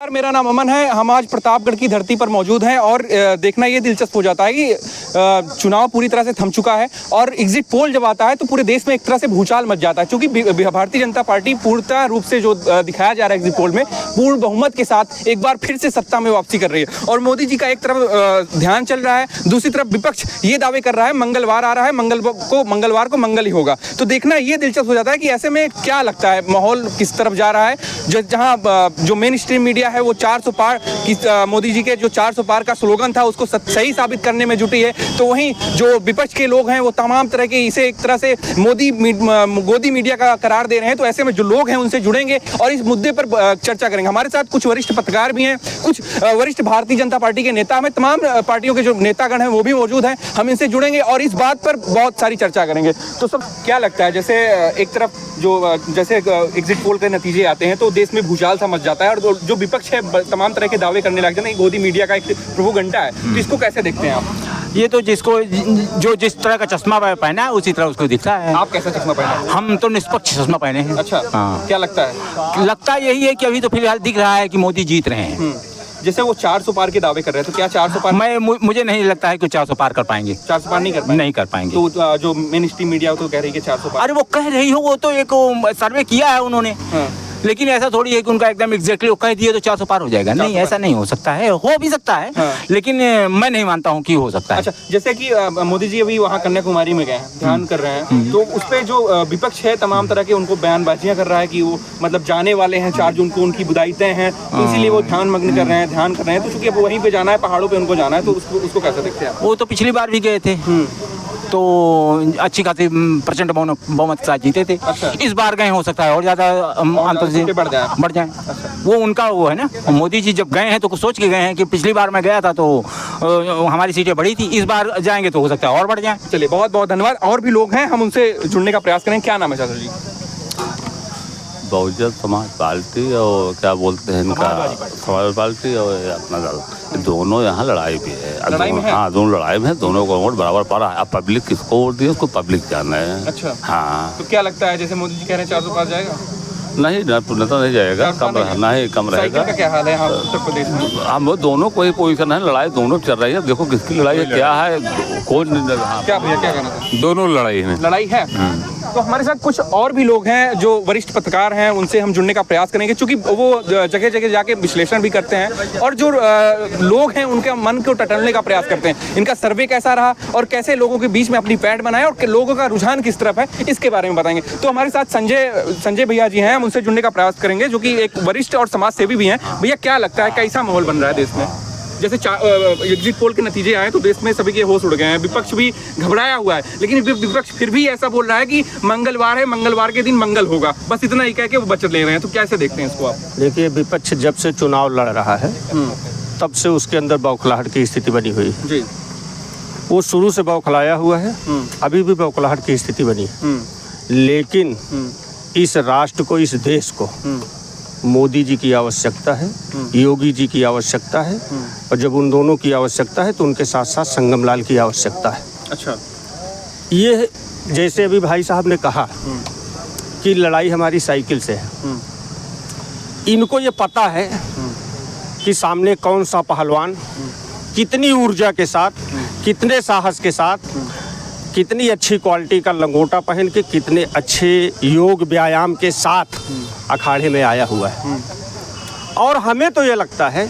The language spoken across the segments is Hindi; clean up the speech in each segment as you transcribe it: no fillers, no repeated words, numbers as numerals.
मेरा नाम अमन है। हम आज प्रतापगढ़ की धरती पर मौजूद हैं और देखना ये दिलचस्प हो जाता है कि चुनाव पूरी तरह से थम चुका है और एग्जिट पोल जब आता है तो पूरे देश में एक तरह से भूचाल मच जाता है, क्योंकि भारतीय जनता पार्टी पूर्णतः रूप से जो दिखाया जा रहा है एग्जिट पोल में पूर्ण बहुमत के साथ एक बार फिर से सत्ता में वापसी कर रही है। और मोदी जी का एक तरफ ध्यान चल रहा है, दूसरी तरफ विपक्ष ये दावे कर रहा है मंगलवार आ रहा है, मंगलवार को मंगल ही होगा। तो देखना ये दिलचस्प हो जाता है कि ऐसे में क्या लगता है माहौल किस तरफ जा रहा है। जहाँ जो मेन स्ट्रीम मीडिया है वो 400 पार की मोदी जी के जो 400 पार का स्लोगन था उसको सही साबित करने में जुटी है, तो वहीं जो विपक्ष के लोग हैं वो तमाम तरह के इसे एक तरह से गोदी मीडिया का करार दे रहे हैं। तो ऐसे में जो लोग हैं उनसे जुड़ेंगे और इस मुद्दे पर चर्चा करेंगे। हमारे साथ कुछ वरिष्ठ पत्रकार भी हैं, कुछ वरिष्ठ भारतीय जनता पार्टी के नेता, में तमाम पार्टियों के जो नेतागण हैं वो भी मौजूद हैं। हम इनसे जुड़ेंगे और इस बात पर बहुत सारी चर्चा करेंगे। तो सब क्या लगता है, जैसे एक तरफ जैसे एग्जिट पोल के नतीजे आते हैं तो देश में भूचाल सा मच जाता है और जो विपक्ष है तमाम तरह के दावे करने लग जाते हैं। गोदी मीडिया का एक प्रोपेगेंडा है, तो इसको कैसे देखते हैं आप? ये तो जो जिस तरह का चश्मा पहना है उसी तरह उसको दिखता है। आप कैसा चश्मा पहना है? हम तो निष्पक्ष चश्मा पहने हैं। अच्छा, हाँ। क्या लगता है? लगता यही है कि अभी तो फिलहाल दिख रहा है कि मोदी जीत रहे हैं। जैसे वो 400 पार के दावे कर रहे हैं, तो क्या 400 पार? मुझे नहीं लगता है कि 400 पार कर पाएंगे। 400 पार नहीं कर पाएंगे। तो जो मेन स्ट्रीम मीडिया तो कह रही है कि 400 पार। अरे वो कह रही हो, वो तो एक सर्वे किया है उन्होंने। हाँ। लेकिन ऐसा थोड़ी है कि उनका एकदम एग्जैक्टली वो कह दिए तो 400 पार हो जाएगा। नहीं, ऐसा नहीं हो सकता है। हो भी सकता है। हाँ। लेकिन मैं नहीं मानता हूँ कि हो सकता है। अच्छा, जैसे कि मोदी जी अभी वहाँ कन्याकुमारी में गए हैं, ध्यान कर रहे हैं, तो उस पे जो विपक्ष है तमाम तरह के उनको बयानबाजियां कर रहा है कि वो मतलब जाने वाले हैं 4 जून को, उनकी बुदाई तय हैं, तो इसीलिए वो ध्यान कर रहे हैं। तो चूंकि अब वहीं पे जाना है, पहाड़ों पे उनको जाना है, तो उसको कैसे देखते हैं? वो तो पिछली बार भी गए थे तो अच्छी खासी प्रचंड बहुमत के साथ जीते थे। अच्छा। इस बार गए हो सकता है और ज्यादा अंतर से बढ़ जाए। अच्छा। वो उनका वो है ना, मोदी जी जब गए हैं तो कुछ सोच के गए हैं कि पिछली बार मैं गया था तो हमारी सीटें बढ़ी थी, इस बार जाएंगे तो हो सकता है और बढ़ जाए। चलिए, बहुत बहुत धन्यवाद। और भी लोग हैं, हम उनसे जुड़ने का प्रयास करें। क्या नाम है चाचा जी? बहुजन समाज पार्टी और क्या बोलते हैं इनका समाज पार्टी और अपना दल, दोनों यहाँ लड़ाई भी है। हाँ, दोनों लड़ाई में है, दोनों को वोट बराबर पा रहा है। अब पब्लिक किसको वोट दिए उसको पब्लिक जानना है। अच्छा, हाँ। तो क्या लगता है, जैसे मोदी जी कह रहे हैं 400 पार जाएगा? नहीं, पूर्णतः नहीं जाएगा, कम रहना है, कम रहेगा। क्या हाल है उत्तर प्रदेश में? हम वो दोनों कोई पोजीशन है, लड़ाई दोनों चल रही है। देखो किसकी लड़ाई है, क्या है, कौन क्या भैया क्या कहना था? दोनों लड़ाई है। तो हमारे साथ कुछ और भी लोग हैं जो वरिष्ठ पत्रकार हैं, उनसे हम जुड़ने का प्रयास करेंगे, क्योंकि वो जगह जगह जाके विश्लेषण भी करते हैं और जो लोग हैं उनके मन को टटोलने का प्रयास करते हैं। इनका सर्वे कैसा रहा और कैसे लोगों के बीच में अपनी पैठ बनाए और लोगों का रुझान किस तरफ है, इसके बारे में बताएंगे। तो हमारे साथ संजय भैया जी हैं, हम उनसे जुड़ने का प्रयास करेंगे, जो कि एक वरिष्ठ और समाज सेवी भी हैं। भैया, क्या लगता है कैसा माहौल बन रहा है देश में? जैसे एग्जिट पोल के नतीजे आए तो देश में सभी के होश उड़ गए हैं, विपक्ष भी घबराया हुआ है, लेकिन विपक्ष फिर भी ऐसा बोल रहा है कि मंगलवार है, मंगलवार के दिन मंगल होगा, बस इतना ही कह के वो बचत ले रहे हैं। तो कैसे देखते हैं इसको आप? देखिए, विपक्ष जब से चुनाव लड़ रहा है तब से उसके अंदर बौखलाहट की स्थिति बनी हुई है जी। वो शुरू से बौखलाया हुआ है, अभी भी बौखलाहट की स्थिति बनी है। लेकिन इस राष्ट्र को, इस देश को मोदी जी की आवश्यकता है, योगी जी की आवश्यकता है, और जब उन दोनों की आवश्यकता है तो उनके साथ साथ संगमलाल की आवश्यकता है। अच्छा, ये जैसे अभी भाई साहब ने कहा कि लड़ाई हमारी साइकिल से है, इनको ये पता है कि सामने कौन सा पहलवान कितनी ऊर्जा के साथ, कितने साहस के साथ, कितनी अच्छी क्वालिटी का लंगोटा पहन के, कितने अच्छे योग व्यायाम के साथ अखाड़े में आया हुआ है। और हमें तो ये लगता है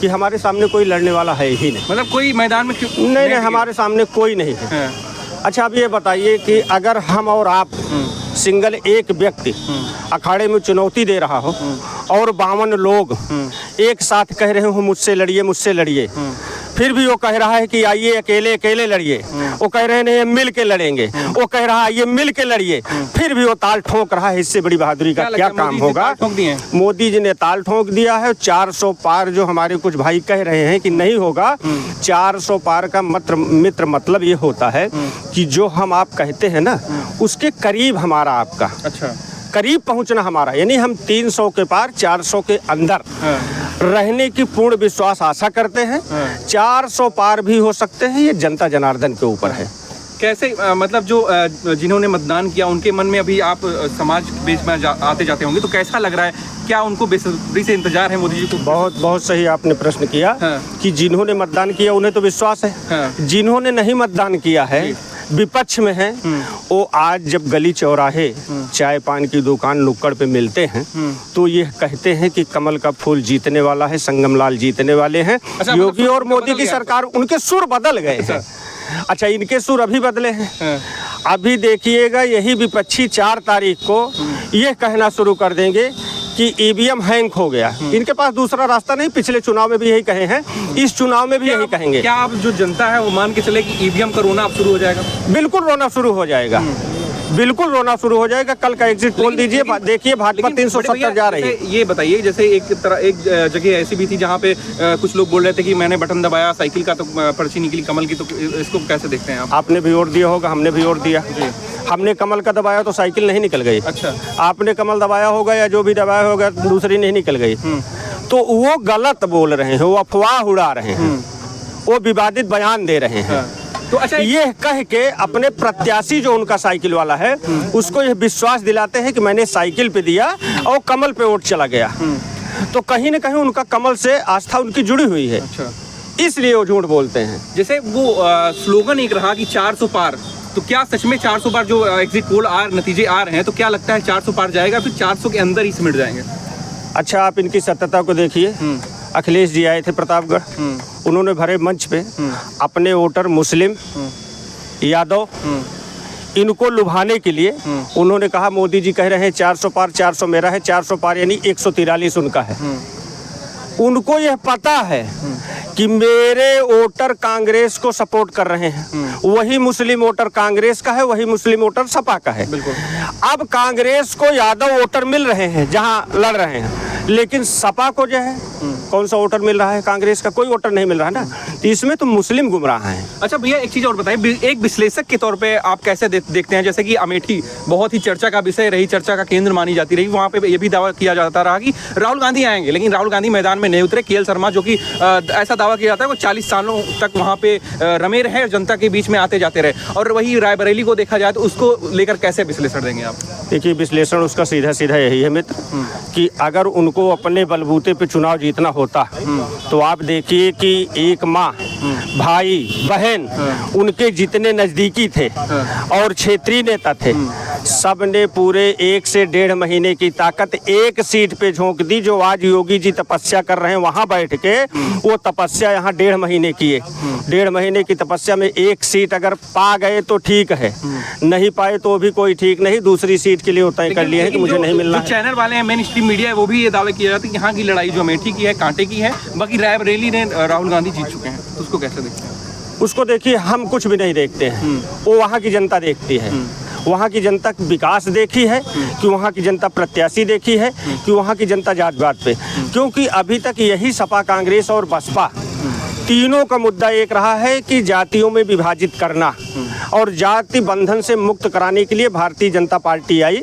कि हमारे सामने कोई लड़ने वाला है ही नहीं। मतलब कोई मैदान में नहीं, हमारे सामने कोई नहीं है। अच्छा, अब ये बताइए कि अगर हम और आप सिंगल एक व्यक्ति अखाड़े में चुनौती दे रहा हो और 52 लोग एक साथ कह रहे हो मुझसे लड़िए, फिर भी वो कह रहा है कि आइए अकेले लड़िए, वो कह रहे हैं मिल के लड़ेंगे, वो कह रहा है आइए मिल के लड़िए, फिर भी वो ताल ठोक रहा है। इससे बड़ी बहादुरी का क्या काम होगा? मोदी जी ने ताल ठोक दिया है। 400 पार जो हमारे कुछ भाई कह रहे हैं कि नहीं होगा, 400 पार का मित्र मतलब ये होता है कि जो हम आप कहते हैं ना उसके करीब हमारा आपका, अच्छा, करीब पहुंचना हमारा, यानी हम 300 के पार 400 के अंदर रहने की पूर्ण विश्वास आशा करते हैं। 400 पार भी हो सकते हैं, ये जनता जनार्दन के ऊपर है। कैसे मतलब जो जिन्होंने मतदान किया उनके मन में अभी आप समाज बीच में आते जाते होंगे, तो कैसा लग रहा है? क्या उनको बेसब्री से इंतजार है मोदी जी को? बहुत बहुत सही आपने प्रश्न किया। हाँ। कि जिन्होंने मतदान किया उन्हें तो विश्वास है। हाँ। जिन्होंने नहीं मतदान किया है, विपक्ष में है, वो आज जब गली चौराहे चाय पान की दुकान नुक्कड़ पे मिलते हैं तो ये कहते हैं कि कमल का फूल जीतने वाला है, संगम लाल जीतने वाले हैं। अच्छा, योगी मतलब और मोदी की सरकार, उनके सुर बदल गए हैं। अच्छा, इनके सुर अभी बदले हैं। अभी देखिएगा, यही विपक्षी 4 तारीख को ये कहना शुरू कर देंगे कि ईवीएम हैंग हो गया। इनके पास दूसरा रास्ता नहीं, पिछले चुनाव में भी यही कहे हैं, इस चुनाव में भी यही कहेंगे। क्या आप जो जनता है वो मान के चले कि ईवीएम का रोना अब शुरू हो जाएगा? बिल्कुल रोना शुरू हो जाएगा, बिल्कुल रोना शुरू हो जाएगा। कल का एग्जिट पोल दीजिए, देखिए भाजपा 370 जा रही है। ये बताइए, जैसे एक जगह ऐसी भी थी जहाँ पे कुछ लोग बोल रहे थे कि मैंने बटन दबाया, साइकिल का तो पर्ची निकली कमल की, तो इसको कैसे देखते हैं आप? आपने भी वोट दिया होगा, हमने भी वोट दिया। हमने कमल का दबाया तो साइकिल नहीं निकल गई। अच्छा। आपने कमल दबाया होगा या जो भी दबाया होगा, दूसरी नहीं निकल गई। तो वो गलत बोल रहे हैं, वो अफवाह उड़ा रहे हैं, वो विवादित बयान दे रहे हैं। तो अच्छा, ये कह के अपने प्रत्याशी जो उनका साइकिल वाला है उसको यह विश्वास दिलाते हैं कि मैंने साइकिल पे दिया और कमल पे वोट चला गया। तो कहीं न कहीं उनका कमल से आस्था उनकी जुड़ी हुई है। अच्छा। इसलिए वो झूठ बोलते हैं। जैसे वो स्लोगन एक रहा कि 400 पार, तो क्या सच में 400 पार जो एग्जिट पोल नतीजे आ रहे हैं, तो क्या लगता है 400 पार जाएगा, फिर 400 के अंदर ही सिमट जाएंगे? अच्छा, आप इनकी सत्यता को देखिए। अखिलेश जी आए थे प्रतापगढ़, उन्होंने भरे मंच पे अपने वोटर मुस्लिम, यादव, इनको लुभाने के लिए उन्होंने कहा, मोदी जी कह रहे हैं 400 पार, 400 मेरा है, 400 पार यानी 143 उनका है। उनको यह पता है कि मेरे वोटर कांग्रेस को सपोर्ट कर रहे हैं, वही मुस्लिम वोटर कांग्रेस का है, वही मुस्लिम वोटर सपा का है। अब कांग्रेस को यादव वोटर मिल रहे हैं जहां लड़ रहे हैं, लेकिन सपा को जो है कौन सा वोटर मिल रहा है? कांग्रेस का कोई वोटर नहीं मिल रहा है ना। तो इसमें तो मुस्लिम गुमराह हैं। अच्छा भैया, एक चीज़ और बताइए, एक विश्लेषक के तौर पे आप कैसे देखते हैं? जैसे कि अमेठी बहुत ही चर्चा का विषय रही, चर्चा का केंद्र मानी जाती रही, वहाँ पे ये भी दावा किया जाता रहा कि राहुल गांधी आएंगे, लेकिन राहुल गांधी मैदान में नहीं उतरे। केएल शर्मा, जो कि ऐसा दावा किया जाता है वो 40 सालों तक वहाँ पे रमे रहे और जनता के बीच में आते जाते रहे। और वही रायबरेली को देखा जाए तो उसको लेकर कैसे विश्लेषण देंगे आप? देखिए, विश्लेषण उसका सीधा सीधा यही है मित्र, कि अगर उनको अपने बलबूते पे चुनाव जीतना होता तो आप देखिए कि एक माँ, भाई, बहन, उनके जितने नज़दीकी थे और क्षेत्रीय नेता थे, सब ने पूरे 1 से 1.5 महीने की ताकत एक सीट पे झोंक दी। जो आज योगी जी तपस्या कर रहे हैं वहाँ बैठ के, वो तपस्या यहाँ 1.5 महीने की है। 1.5 महीने की तपस्या में एक सीट अगर पा गए तो ठीक है, नहीं पाए तो भी कोई ठीक नहीं, दूसरी सीट के लिए वो तय कर लिए हैं कि मुझे नहीं मिलना है। चैनल वाले हैं, मेन स्ट्रीम मीडिया है, वो भी ये दावे किया जाता है कि यहाँ की लड़ाई जो अमेठी की है कांटे की है, बाकी रायबरेली ने राहुल गांधी जीत चुके हैं। तो उसको कैसे देखते हैं? उसको देखिए, हम कुछ भी नहीं देखते हैं, वो वहाँ की जनता देखती है। वहाँ की जनता विकास देखी है कि वहाँ की जनता प्रत्याशी देखी है कि वहाँ की जनता जात पात पे, क्योंकि अभी तक यही सपा, कांग्रेस और बसपा तीनों का मुद्दा एक रहा है कि जातियों में विभाजित करना, और जाति बंधन से मुक्त कराने के लिए भारतीय जनता पार्टी आई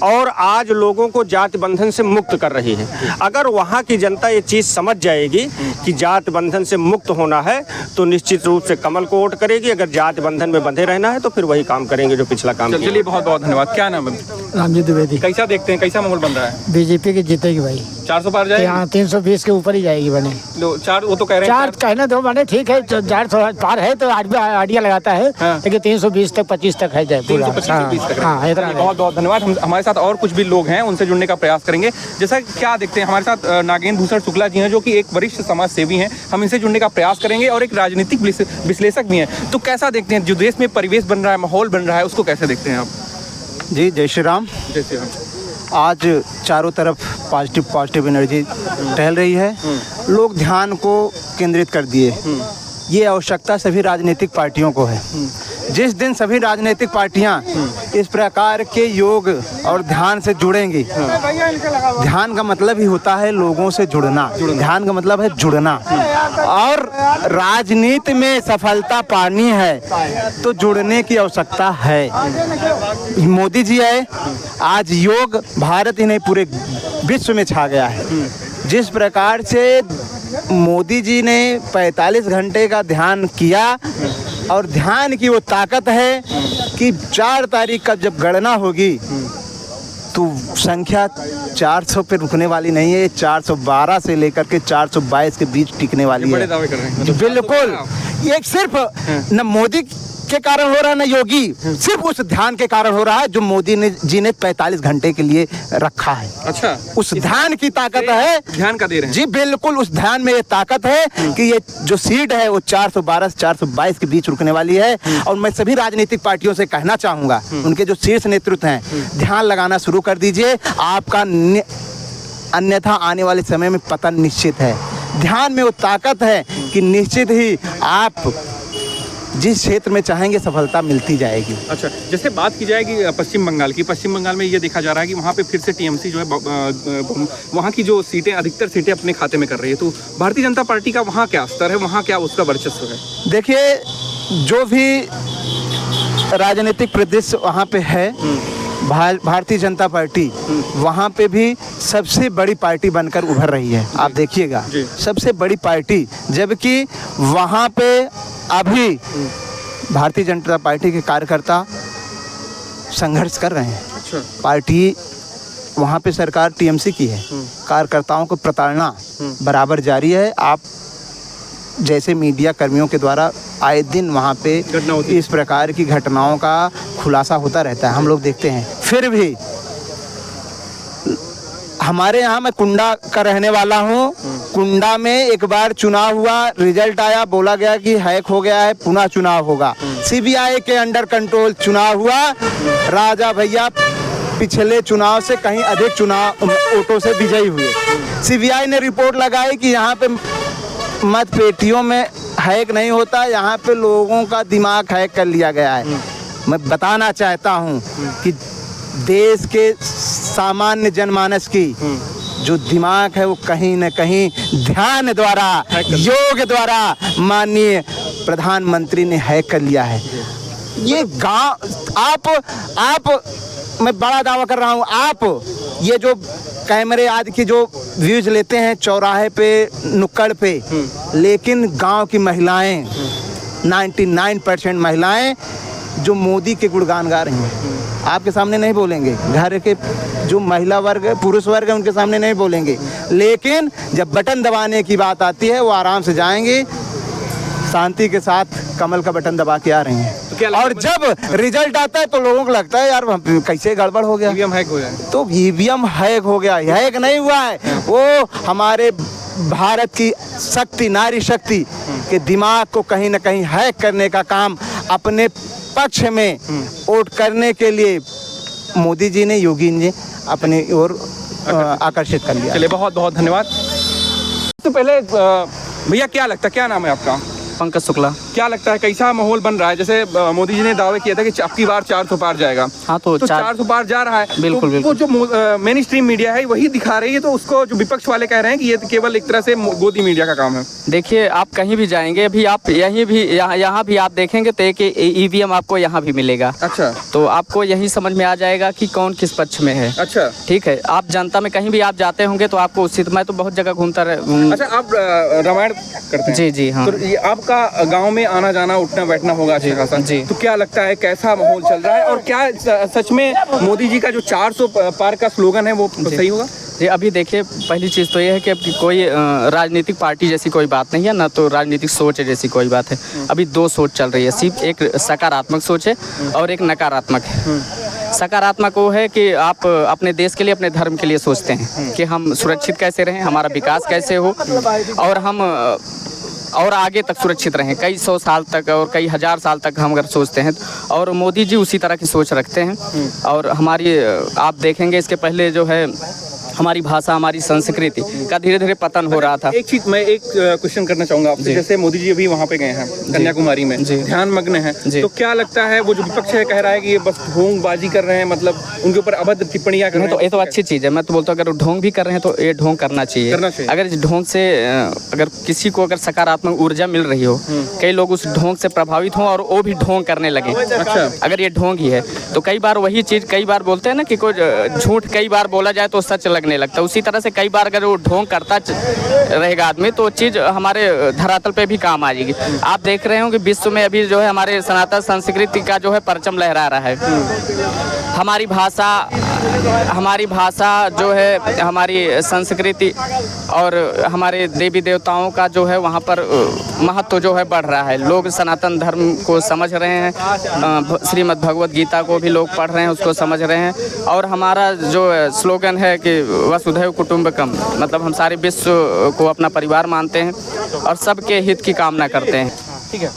और आज लोगों को जाति बंधन से मुक्त कर रही है। अगर वहाँ की जनता ये चीज़ समझ जाएगी कि जाति बंधन से मुक्त होना है तो निश्चित रूप से कमल को वोट करेगी। अगर जाति बंधन में बंधे रहना है तो फिर वही काम करेंगे जो पिछला काम किया। चलिए, बहुत बहुत धन्यवाद। क्या नाम है? रामजी द्विवेदी। कैसा देखते हैं, कैसा माहौल बन रहा है? बीजेपी की जीतेगी भाई, 400 पार जाएगी? यहाँ 320 के ऊपर ही जाएगी बने। 4 वो तो कह रहे हैं 4 कहने दो बने, ठीक है, 400 पार है तो आज भी आइडिया लगाता है, लेकिन 320 तक 25 तक है जाए पूरा। 325 तक। हाँ, इतना। बहुत बहुत धन्यवाद। हमारे साथ और कुछ भी लोग हैं, उनसे जुड़ने का प्रयास करेंगे। जैसा क्या देखते हैं, हमारे साथ नागेंद्र भूषण शुक्ला जी हैं, जो कि एक वरिष्ठ समाज सेवी हैं। हम इनसे जुड़ने का प्रयास करेंगे और एक राजनीतिक विश्लेषक भी हैं। तो कैसा देखते हैं जो देश में परिवेश बन रहा है, माहौल बन रहा है, उसको कैसे देखते हैं आप? जी, जय श्री राम। जय श्री राम। आज चारों तरफ पॉजिटिव एनर्जी टहल रही है, लोग ध्यान को केंद्रित कर दिए। ये आवश्यकता सभी राजनीतिक पार्टियों को है। जिस दिन सभी राजनीतिक पार्टियां इस प्रकार के योग और ध्यान से जुड़ेंगी, ध्यान का मतलब ही होता है लोगों से जुड़ना, ध्यान का मतलब है जुड़ना, और राजनीति में सफलता पानी है तो जुड़ने की आवश्यकता है। मोदी जी आए, आज योग भारत ही नहीं पूरे विश्व में छा गया है। जिस प्रकार से मोदी जी ने 45 घंटे का ध्यान किया, और ध्यान की वो ताकत है कि 4 तारीख का जब गणना होगी तो संख्या 400 पे रुकने वाली नहीं है, 412 से लेकर के 422 के बीच टिकने वाली बड़े है। दावे कर रहे हैं। बिल्कुल, ये सिर्फ न मोदी के कारण हो रहा है न योगी, सिर्फ उस ध्यान के कारण हो रहा है जो मोदी जी ने 45 घंटे के लिए रखा है। अच्छा, उस ध्यान की ताकत है, ध्यान का दे रहे हैं जी बिल्कुल, उस ध्यान में ये ताकत है कि ये जो सीट है वो 412 से 422 के बीच रुकने वाली है। और मैं सभी राजनीतिक पार्टियों से कहना चाहूंगा, उनके जो शीर्ष नेतृत्व हैं, ध्यान लगाना शुरू कर दीजिए, आपका अन्यथा आने वाले समय में पतन निश्चित है। ध्यान में वो ताकत है कि निश्चित ही आप जिस क्षेत्र में चाहेंगे सफलता मिलती जाएगी। अच्छा, जैसे बात की जाएगी पश्चिम बंगाल की, पश्चिम बंगाल में ये देखा जा रहा है कि वहाँ पे फिर से टीएमसी जो है वहाँ की जो सीटें, अधिकतर सीटें अपने खाते में कर रही है, तो भारतीय जनता पार्टी का वहाँ क्या स्तर है, वहाँ क्या उसका वर्चस्व है? देखिए, जो भी राजनीतिक परिदृश्य वहाँ पे है, भारतीय जनता पार्टी वहाँ पे भी सबसे बड़ी पार्टी बनकर उभर रही है। आप देखिएगा, सबसे बड़ी पार्टी, जबकि वहाँ पे अभी भारतीय जनता पार्टी के कार्यकर्ता संघर्ष कर रहे हैं। अच्छा, पार्टी वहाँ पे सरकार टीएमसी की है, कार्यकर्ताओं को प्रताड़ना बराबर जारी है। आप जैसे मीडिया कर्मियों के द्वारा आए दिन वहाँ पे इस प्रकार की घटनाओं का खुलासा होता रहता है, हम लोग देखते हैं। फिर भी हमारे यहाँ, मैं कुंडा का रहने वाला हूँ, कुंडा में एक बार चुनाव हुआ, रिजल्ट आया, बोला गया कि हैक हो गया है, पुनः चुनाव होगा। सीबीआई के अंडर कंट्रोल चुनाव हुआ, राजा भैया पिछले चुनाव से कहीं अधिक चुनाव वोटों से विजयी हुए। सीबीआई ने रिपोर्ट लगाई कि यहाँ पे मत पेटियों में हैक नहीं होता, यहाँ पे लोगों का दिमाग हैक कर लिया गया है। मैं बताना चाहता हूँ कि देश के सामान्य जनमानस की जो दिमाग है वो कहीं न कहीं ध्यान द्वारा, योग द्वारा माननीय प्रधानमंत्री ने हैक कर लिया है। ये गांव, आप मैं बड़ा दावा कर रहा हूँ, आप ये जो कैमरे आदि की जो व्यूज लेते हैं चौराहे पे, नुक्कड़ पे, लेकिन गांव की महिलाएं, 99% महिलाएं जो मोदी के गुणगान गा रही हैं, आपके सामने नहीं बोलेंगे। घर के जो महिला वर्ग, पुरुष वर्ग है, उनके सामने नहीं बोलेंगे, लेकिन जब बटन दबाने की बात आती है वो आराम से जाएंगे, शांति के साथ कमल का बटन दबा के आ रही हैं। तो और जब रिजल्ट आता है तो लोगों को लगता है यार कैसे गड़बड़ हो गया, ईवीएम हैक हो जाए। तो ईवीएम हैक हो गया, हैक नहीं हुआ है, वो हमारे भारत की शक्ति, नारी शक्ति के दिमाग को कहीं ना कहीं हैक करने का काम अपने पक्ष में वोट करने के लिए मोदी जी ने, योगी ने अपनी ओर आकर्षित कर लिया। चलिए, बहुत बहुत धन्यवाद। तो पहले भैया, क्या लगता है, क्या नाम है आपका? पंकज शुक्ला। क्या लगता है कैसा माहौल बन रहा है? जैसे मोदी जी ने दावे किया था कि अबकी बार 400 पार जाएगा, हाँ, तो 400 पार जा रहा है। बिल्कुल, तो बिल्कुल। वो जो मेन स्ट्रीम मीडिया है वही दिखा रही है, तो उसको जो विपक्ष वाले कह रहे हैं कि ये केवल एक तरह से गोदी मीडिया का काम है। देखिए, आप कहीं भी जाएंगे, अभी आप यहीं भी, यहाँ भी आप देखेंगे तो एक ईवीएम आपको यहाँ भी मिलेगा। अच्छा, तो आपको यही समझ में आ जाएगा कि कौन किस पक्ष में है। अच्छा, ठीक है, आप जनता में कहीं भी आप जाते होंगे तो आपको उसी, मैं तो बहुत जगह घूमता अच्छा, आप रामायण करते हैं? जी जी, हाँ। तो ये आपका गांव में आना जाना, उठना बैठना होगा अच्छा खासा। जी। तो क्या लगता है कैसा माहौल चल रहा है, और क्या सच में मोदी जी का जो 400 पार का स्लोगन है वो सही होगा? जी, अभी देखिए, पहली चीज़ तो ये है कि अब कोई राजनीतिक पार्टी जैसी कोई बात नहीं है, ना तो राजनीतिक सोच है जैसी कोई बात है। अभी दो सोच चल रही है, सिर्फ एक सकारात्मक सोच है और एक नकारात्मक है। सकारात्मक वो है कि आप अपने देश के लिए, अपने धर्म के लिए सोचते हैं कि हम सुरक्षित कैसे रहें, हमारा विकास कैसे हो, और हम और आगे तक सुरक्षित रहें, कई 100 साल तक और कई 1000 साल तक हम अगर सोचते हैं। और मोदी जी उसी तरह की सोच रखते हैं। और हमारी, आप देखेंगे इसके पहले जो है हमारी भाषा, हमारी संस्कृति का धीरे धीरे पतन हो रहा था। एक चीज मैं एक क्वेश्चन करना चाहूंगा आपसे, जैसे मोदी जी अभी वहाँ पे गए हैं कन्याकुमारी में, ध्यान मग्न है, तो क्या लगता है वो जो विपक्ष है कह रहा है कि ये बस ढोंगबाजी कर रहे हैं, मतलब उनके ऊपर अभद्र टिप्पणियां कर रहे हैं? तो ये तो अच्छी चीज़ है, मैं तो बोलता हूँ अगर ढोंग भी कर रहे हैं तो ये ढोंग करना चाहिए। अगर इस ढोंग से अगर किसी को अगर सकारात्मक ऊर्जा मिल रही हो, कई लोग उस ढोंग से प्रभावित हों और वो भी ढोंग करने लगे। अच्छा, अगर ये ढोंग ही है तो कई बार वही चीज़, कई बार बोलते हैं ना कि कोई झूठ कई बार बोला जाए तो सच लग लगने लगता है। उसी तरह से कई बार अगर वो ढोंग करता रहेगा आदमी तो चीज़ हमारे धरातल पे भी काम आ जाएगी। आप देख रहे हो कि विश्व में अभी जो है हमारे सनातन संस्कृति का जो है परचम लहरा रहा है। हमारी भाषा जो है, हमारी संस्कृति और हमारे देवी देवताओं का जो है वहाँ पर महत्व जो है बढ़ रहा है। लोग सनातन धर्म को समझ रहे हैं, श्रीमद् भगवत गीता को भी लोग पढ़ रहे हैं, उसको समझ रहे हैं। और हमारा जो स्लोगन है कि वसुधैव कुटुंबकम, मतलब हम सारे विश्व को अपना परिवार मानते हैं और सबके हित की कामना करते हैं। ठीक है।